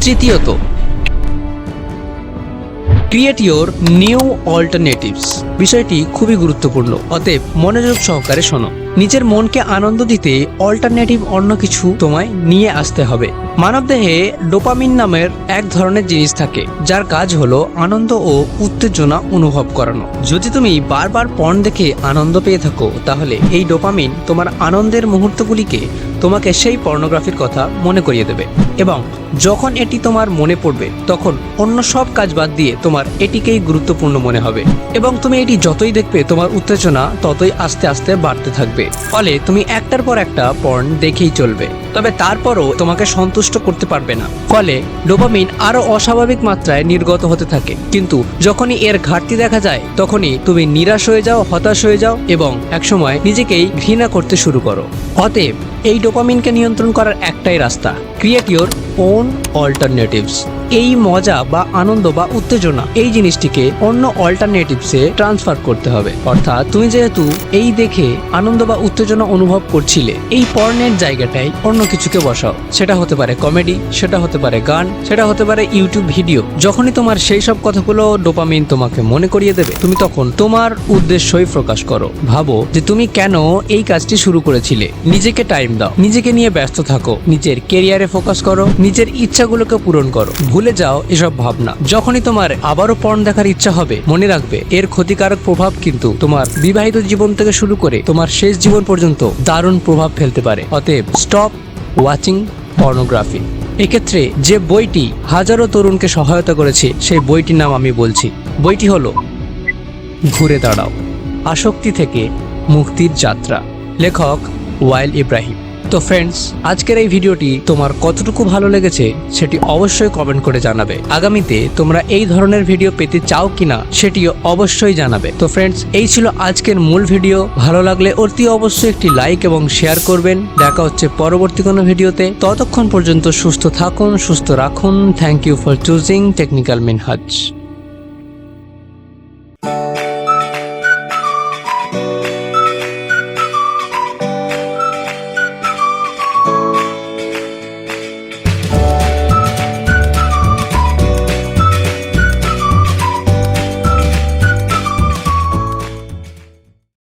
তৃতীয়ত, create your new alternatives. বিষয়টি খুবই গুরুত্বপূর্ণ, অতএব মনোযোগ সহকারে শোনো। নিজের মনকে আনন্দ দিতে অল্টারনেটিভ অন্য কিছু তোমায় নিয়ে আসতে হবে। মানবদেহে ডোপামিন নামের এক ধরনের জিনিস থাকে, যার কাজ হলো আনন্দ ও উত্তেজনা অনুভব করানো। যদি তুমি বারবার পর্ন দেখে আনন্দ পেয়ে থাকো, তাহলে এই ডোপামিন তোমার আনন্দের মুহূর্তগুলিকে তোমাকে সেই পর্নোগ্রাফির কথা মনে করিয়ে দেবে, এবং যখন এটি তোমার মনে পড়বে তখন অন্য সব কাজ বাদ দিয়ে তোমার এটিকেই গুরুত্বপূর্ণ মনে হবে, এবং তুমি এটি যতই দেখবে তোমার উত্তেজনা ততই আস্তে আস্তে বাড়তে থাকবে। ফলে তুমি একটার পর একটা পর্ন দেখেই চলবে, তবে তারপরও তোমাকে সন্তুষ্ট করতে পারবে না। ফলে ডোপামিন আরো অস্বাভাবিক মাত্রায় নির্গত হতে থাকে, কিন্তু যখনই এর ঘাটতি দেখা যায় তখনই তুমি নিরাশ হয়ে যাও, হতাশ হয়ে যাও এবং একসময় নিজেকেই ঘৃণা করতে শুরু করো। অতএব এই ডোপামিনকে নিয়ন্ত্রণ করার একটাই রাস্তা, ক্রিয়েট ইওর ওন অল্টারনেটিভস। এই মজা বা আনন্দ বা উত্তেজনা এই জিনিসটিকে অন্য অল্টারনেটিভসে ট্রান্সফার করতে হবে। অর্থাৎ তুমি যেহেতু এই দেখে আনন্দ বা উত্তেজনা অনুভব করছিলে, এই পর্নের জায়গাটায় অন্য কিছুকে বসাও। সেটা হতে পারে কমেডি, সেটা হতে পারে গান, সেটা হতে পারে ইউটিউব ভিডিও। যখনই তোমার সেই সব কথাগুলো ডোপামিন তোমাকে মনে করিয়ে দেবে, তুমি তখন তোমার উদ্দেশ্যই প্রকাশ করো। ভাবো যে তুমি কেন এই কাজটি শুরু করেছিলে। নিজেকে টাইম দাও, নিজেকে নিয়ে ব্যস্ত থাকো, নিজের কেরিয়ারে ফোকাস করো, নিজের ইচ্ছাগুলোকে পূরণ করো। ভুলে যাও এসব ভাবনা। যখনই তোমার আবারও পর্ন দেখার ইচ্ছা হবে, মনে রাখবে এর ক্ষতিকারক প্রভাব কিন্তু তোমার বিবাহিত জীবন থেকে শুরু করে তোমার শেষ জীবন পর্যন্ত দারুণ প্রভাব ফেলতে পারে। অতএব স্টপ ওয়াচিং পর্নোগ্রাফি। এক্ষেত্রে যে বইটি হাজারো তরুণকে সহায়তা করেছে, সেই বইটির নাম আমি বলছি। বইটি হলো ঘুরে দাঁড়াও, আসক্তি থেকে মুক্তির যাত্রা, লেখক ওয়াইল ইব্রাহিম। তো ফ্রেন্ডস, আজকের এই ভিডিওটি তোমার কতটুকু ভালো লেগেছে সেটি অবশ্যই কমেন্ট করে জানাবে। আগামীতে তোমরা এই ধরনের ভিডিও পেতে চাও কিনা সেটিও অবশ্যই জানাবে। তো ফ্রেন্ডস, এই ছিল আজকের মূল ভিডিও। ভালো লাগলে অতি অবশ্যই একটি লাইক এবং শেয়ার করবেন। দেখা হচ্ছে পরবর্তী কোনো ভিডিওতে। ততক্ষণ পর্যন্ত সুস্থ থাকুন, সুস্থ রাখুন। Thank you for choosing technical Minhaj.